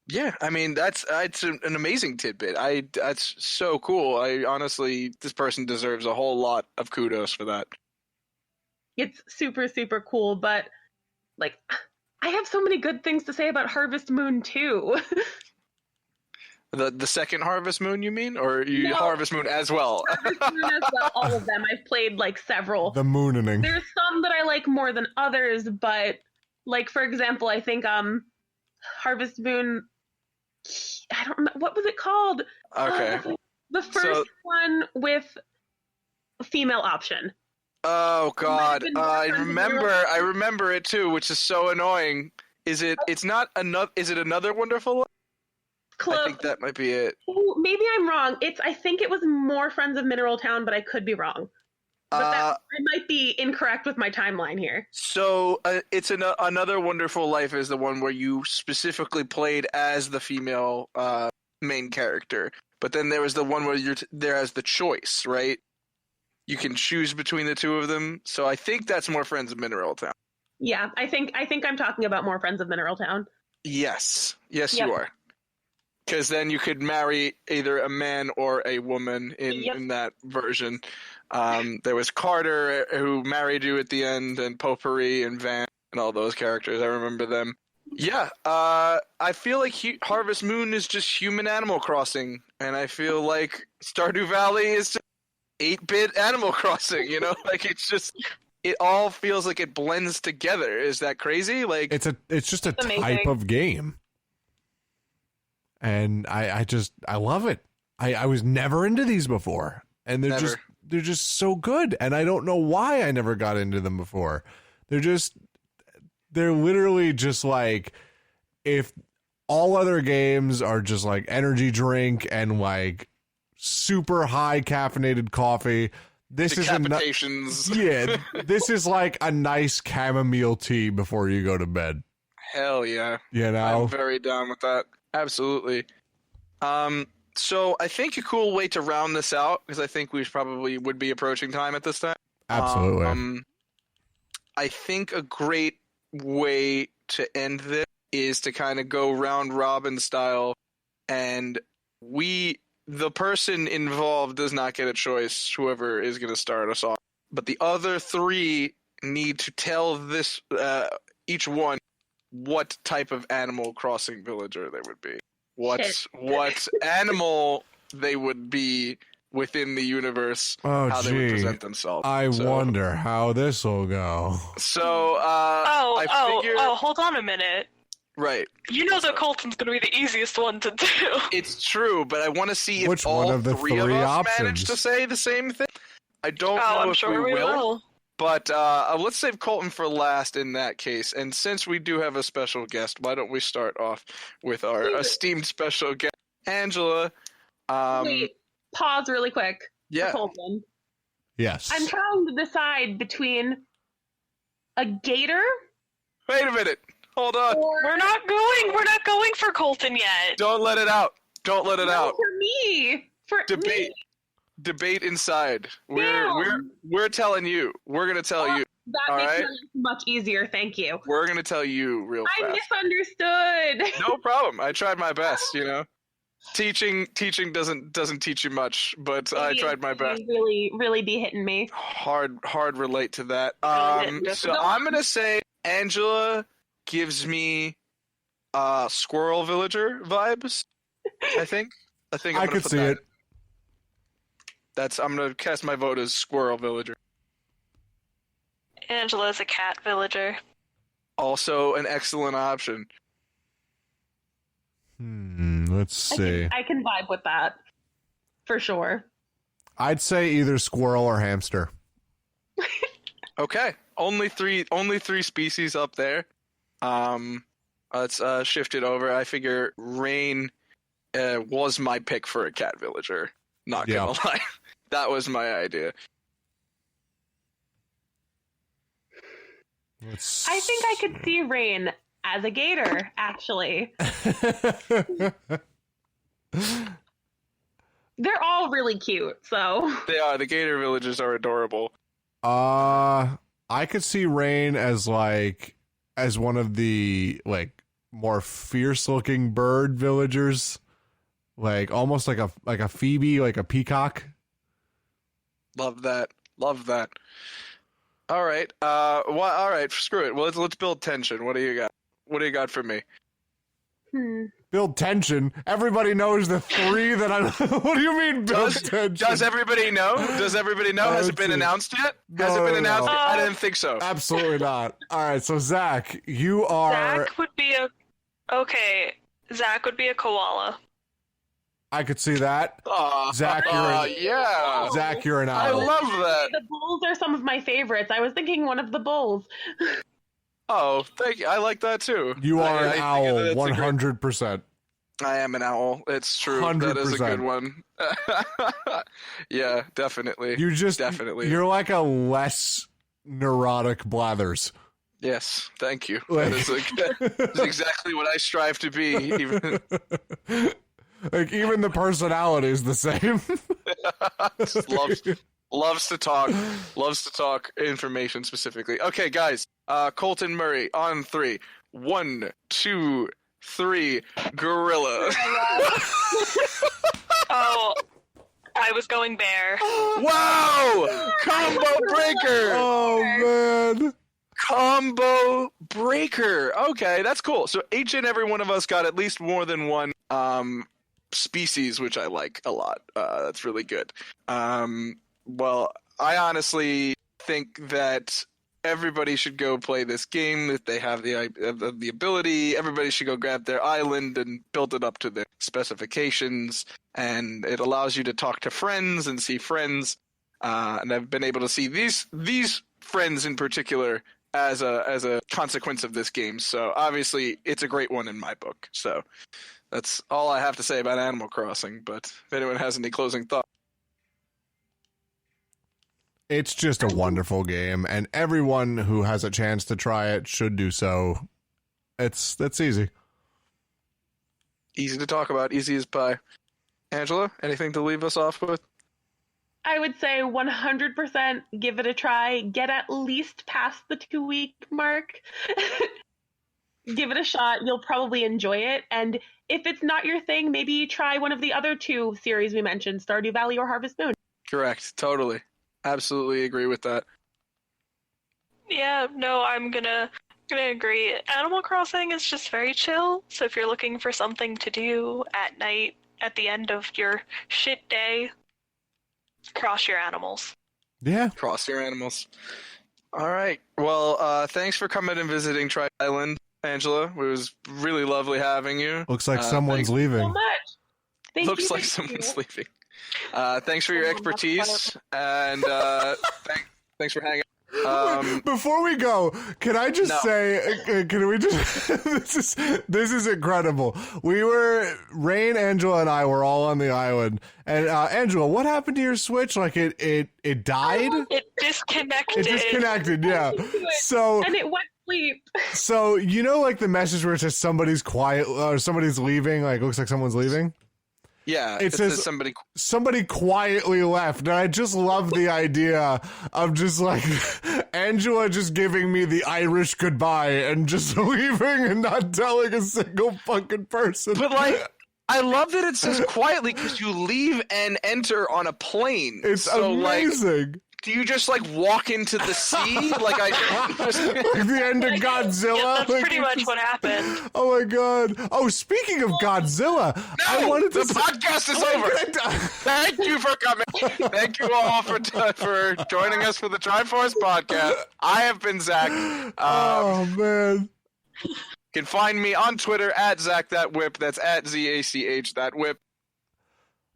Yeah, I mean it's an amazing tidbit. That's so cool. I honestly, this person deserves a whole lot of kudos for that. It's super, super cool, but like I have so many good things to say about Harvest Moon too. The second Harvest Moon, you mean, or No. Harvest Moon as well? Harvest Moon as well, all of them. I've played like several. The mooning. There's some that I like more than others, but like for example, I think Harvest Moon, I don't remember, what was it called? Okay. The first one with a female option. Oh God, been more I Friends of remember it too, which is so annoying. Is it? It's not another. Is it Another Wonderful Life? Close. I think that might be it. Ooh, maybe I'm wrong. I think it was more Friends of Mineral Town, but I could be wrong. But I might be incorrect with my timeline here. So it's Another Wonderful Life is the one where you specifically played as the female main character, but then there was the one where you're there as the choice, right? You can choose between the two of them. So I think that's more Friends of Mineral Town. Yeah, I think I'm talking about more Friends of Mineral Town. Yes, yep. Yep. You are. Because then you could marry either a man or a woman in that version. There was Carter who married you at the end, and Potpourri and Van and all those characters. I remember them. Yeah, I feel like Harvest Moon is just human Animal Crossing, and I feel like Stardew Valley is just 8-bit Animal Crossing. Like it all feels like it blends together. Is that crazy? Like It's just a amazing. type of game. And I love it. I was never into these before, and they're just so good. And I don't know why I never got into them before. They're literally just like, if all other games are just like energy drink and like super high caffeinated coffee. This is Decapitations. yeah, this is like a nice chamomile tea before you go to bed. Hell yeah. You know? I'm very down with that. Absolutely. So I think a cool way to round this out, because I think we probably would be approaching time at this time. Absolutely. I think a great way to end this is to kind of go round robin style, and the person involved does not get a choice, whoever is going to start us off. But the other three need to tell this each one what type of Animal Crossing villager they would be. What animal they would be within the universe, how they would present themselves. I wonder how this will go. So, hold on a minute. Right. You know that Colton's going to be the easiest one to do. It's true, but I want to see if Which all one of the three of three us options? manage to say the same thing. I don't know I'm if sure we we will. But let's save Colton for last in that case. And since we do have a special guest, why don't we start off with our esteemed special guest, Angela. Wait, pause really quick. Yeah. For Colton. Yes. I'm trying to decide between a gator. Wait a minute. Hold on. We're not going for Colton yet. Don't let it out. Don't let it out. For me. For Debate. me. Debate inside. We're telling you. We're gonna tell you. That All makes right? it much easier. Thank you. We're gonna tell you real I fast. misunderstood. No problem. I tried my best. You know, teaching doesn't teach you much, but I tried my best. Really be hitting me. Hard relate to that. Really? So I'm gonna say Angela gives me squirrel villager vibes. I think I'm I gonna could put see that. it. I'm gonna cast my vote as squirrel villager. Angela's a cat villager. Also an excellent option. Let's see. I can vibe with that. For sure. I'd say either squirrel or hamster. Okay, only three species up there. Let's shift it over. I figure Rain was my pick for a cat villager. Not gonna lie, that was my idea. I think I could see Rain as a gator, actually. They're all really cute, so. They are. The gator villagers are adorable. I could see Rain as one of the more fierce looking bird villagers, almost like a Phoebe, like a peacock. Love that. All right. All right. Screw it. Well, let's build tension. What do you got? What do you got for me? Build tension. Everybody knows the three that I. What do you mean build tension? Does everybody know? Has it been announced yet? Has it been announced yet? I didn't think so. Absolutely not. All right. So Zach, you are. Zach would be a koala. I could see that. Zach, Zach, you're an I owl. love that. The bulls are some of my favorites. I was thinking one of the bulls. Oh, thank you. I like that too. You are an think owl, that's a great- 100%. I am an owl. It's true. 100%. That is a good one. Yeah, definitely. Definitely. You're like a less neurotic Blathers. Yes, thank you. That is exactly what I strive to be. Even Even the personality is the same. Just loves to talk information specifically. Okay, guys. Colton Murray on 3. 1, 2, 3. Gorilla. Oh, I was going bear. Wow! Combo breaker. Oh man. Combo breaker. Okay, that's cool. So each and every one of us got at least more than one species, which I like a lot. That's really good. Well, I honestly think that everybody should go play this game if they have the ability. Everybody should go grab their island and build it up to their specifications. And it allows you to talk to friends and see friends. And I've been able to see these friends in particular as a consequence of this game. So obviously, it's a great one in my book. So that's all I have to say about Animal Crossing. But if anyone has any closing thoughts. It's just a wonderful game, and everyone who has a chance to try it should do so. That's easy. Easy to talk about, easy as pie. Angela, anything to leave us off with? I would say 100% give it a try. Get at least past the 2-week mark. Give it a shot. You'll probably enjoy it. And if it's not your thing, maybe try one of the other 2 series we mentioned, Stardew Valley or Harvest Moon. Correct. Totally. Absolutely agree with that. Yeah, no, I'm gonna agree. Animal Crossing is just very chill, so if you're looking for something to do at night at the end of your shit day, cross your animals. Yeah. Cross your animals. All right. Well, thanks for coming and visiting Tri Island, Angela. It was really lovely having you. Looks like someone's leaving. So much. Looks like someone's leaving. Thanks for your expertise, and thanks for hanging out. Before we go, can I just say, can we just, this is incredible. Rain, Angela, and I were all on the island. And Angela, what happened to your Switch? Like it died? It disconnected. It disconnected, yeah. So, and it went sleep. So, you know, like the message where it says somebody's quiet, or somebody's leaving, like looks like someone's leaving? Yeah, it says somebody quietly left, and I just love the idea of just like Angela just giving me the Irish goodbye and just leaving and not telling a single fucking person. But like, I love that it says quietly because you leave and enter on a plane. It's so, amazing. Like, do you just like walk into the sea? Like like the end of Godzilla? Yeah, that's like, pretty much what happened. Oh my god. Oh, speaking of Godzilla, I wanted to the podcast is over. Thank you for coming. Thank you all for joining us for the Tryforce podcast. I have been Zach. Oh man. You can find me on Twitter at ZachThatWhip. That's at ZACH Whip.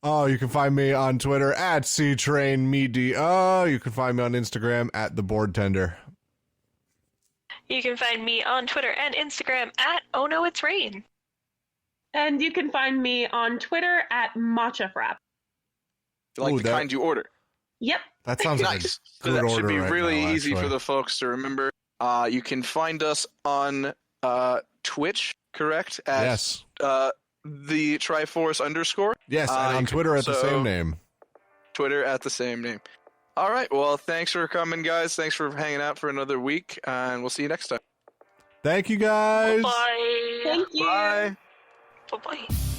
Oh, you can find me on Twitter at CTrainMedia. You can find me on Instagram at TheBoardTender. You can find me on Twitter and Instagram at Oh No It's Rain. And you can find me on Twitter at MatchaFrap. Like the kind you order. Yep. That sounds like nice. a good That order should be right really now, easy actually. for the folks to remember. You can find us on Twitch, correct? At, yes. The Tryforce _. Yes, and on Twitter at the same name. Twitter at the same name. All right. Well, thanks for coming, guys. Thanks for hanging out for another week, and we'll see you next time. Thank you, guys. Bye. Thank you. Bye. Bye-bye.